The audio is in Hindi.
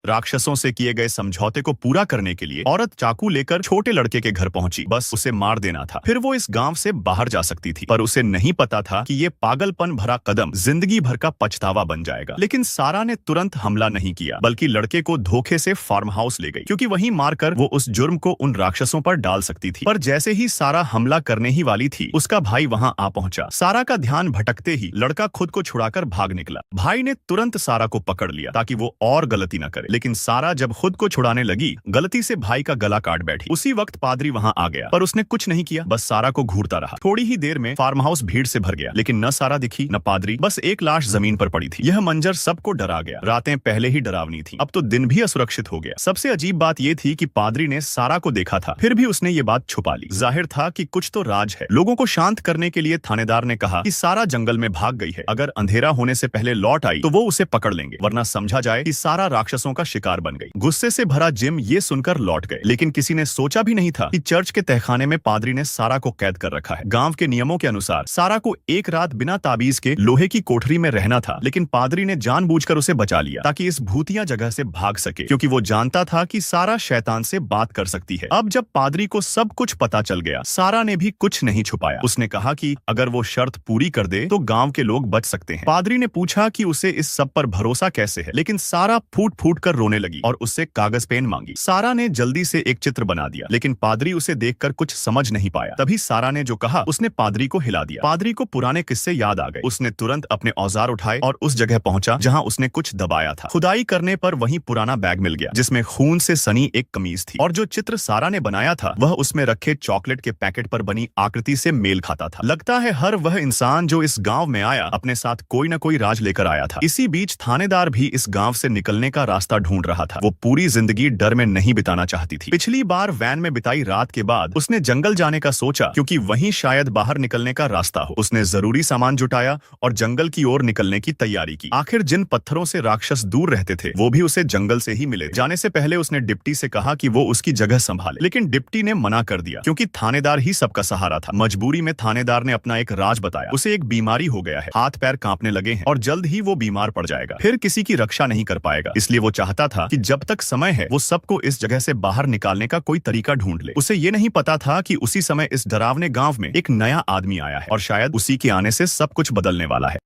राक्षसों से किए गए समझौते को पूरा करने के लिए औरत चाकू लेकर छोटे लड़के के घर पहुंची। बस उसे मार देना था, फिर वो इस गांव से बाहर जा सकती थी। पर उसे नहीं पता था कि ये पागलपन भरा कदम जिंदगी भर का पछतावा बन जाएगा। लेकिन सारा ने तुरंत हमला नहीं किया, बल्कि लड़के को धोखे से फार्म हाउस ले गई, क्योंकि वहीं मारकर वो उस जुर्म को उन राक्षसों पर डाल सकती थी। पर जैसे ही सारा हमला करने ही वाली थी, उसका भाई वहां आ पहुंचा। सारा का ध्यान भटकते ही लड़का खुद को छुड़ाकर भाग निकला। भाई ने तुरंत सारा को पकड़ लिया ताकि वो और गलती न करे। लेकिन सारा जब खुद को छुड़ाने लगी, गलती से भाई का गला काट बैठी। उसी वक्त पादरी वहां आ गया, पर उसने कुछ नहीं किया, बस सारा को घूरता रहा। थोड़ी ही देर में फार्म हाउस भीड़ से भर गया, लेकिन न सारा दिखी न पादरी, बस एक लाश जमीन पर पड़ी थी। यह मंजर सबको डरा गया। रातें पहले ही डरावनी थी, अब तो दिन भी असुरक्षित हो गया। सबसे अजीब बात यह थी कि पादरी ने सारा को देखा था, फिर भी उसने ये बात छुपा ली। जाहिर था कि कुछ तो राज है। लोगों को शांत करने के लिए थानेदार ने कहा कि सारा जंगल में भाग गई है, अगर अंधेरा होने से पहले लौट आई तो वो उसे पकड़ लेंगे, वरना समझा जाए कि सारा राक्षसों का शिकार बन गई। गुस्से से भरा जिम ये सुनकर लौट गए, लेकिन किसी ने सोचा भी नहीं था कि चर्च के तहखाने में पादरी ने सारा को कैद कर रखा है। गांव के नियमों के अनुसार सारा को एक रात बिना ताबीज के लोहे की कोठरी में रहना था, लेकिन पादरी ने जानबूझकर उसे बचा लिया ताकि इस भूतिया जगह से भाग सके, क्योंकि वो जानता था कि सारा शैतान से बात कर सकती है। अब जब पादरी को सब कुछ पता चल गया, सारा ने भी कुछ नहीं छुपाया। उसने कहा कि अगर वो शर्त पूरी कर दे तो गांव के लोग बच सकते हैं। पादरी ने पूछा कि उसे इस सब पर भरोसा कैसे है, लेकिन सारा फूट फूट कर रोने लगी और उससे कागज पेन मांगी। सारा ने जल्दी से एक चित्र बना दिया, लेकिन पादरी उसे देखकर कुछ समझ नहीं पाया। तभी सारा ने जो कहा उसने पादरी को हिला दिया। पादरी को पुराने किस्से याद आ गए। उसने तुरंत अपने औजार उठाए और उस जगह पहुंचा जहां उसने कुछ दबाया था। खुदाई करने पर वहीं पुराना बैग मिल गया, जिसमें खून से सनी एक कमीज थी, और जो चित्र सारा ने बनाया था वह उसमें रखे चॉकलेट के पैकेट पर बनी आकृति से मेल खाता था। लगता है हर वह इंसान जो इस गांव में आया अपने साथ कोई न कोई राज लेकर आया था। इसी बीच थानेदार भी इस गांव से निकलने का रास्ता ढूंढ रहा था। वो पूरी जिंदगी डर में नहीं बिताना चाहती थी। पिछली बार वैन में बिताई रात के बाद उसने जंगल जाने का सोचा, क्योंकि वहीं शायद बाहर निकलने का रास्ता हो। उसने जरूरी सामान जुटाया और जंगल की ओर निकलने की तैयारी की। आखिर जिन पत्थरों से राक्षस दूर रहते थे वो भी उसे जंगल से ही मिले। जाने से पहले उसने डिप्टी से कहा कि वो उसकी जगह संभाले, लेकिन डिप्टी ने मना कर दिया, क्योंकि थानेदार ही सबका सहारा था। मजबूरी में थानेदार ने अपना एक राज बताया। उसे एक बीमारी हो गया है, हाथ पैर कांपने लगे हैं और जल्द ही वो बीमार पड़ जाएगा, फिर किसी की रक्षा नहीं कर पाएगा। इसलिए वो चाहता था कि जब तक समय है वो सबको इस जगह से बाहर निकालने का कोई तरीका ढूंढ ले। उसे ये नहीं पता था कि उसी समय इस डरावने गांव में एक नया आदमी आया है और शायद उसी के आने से सब कुछ बदलने वाला है।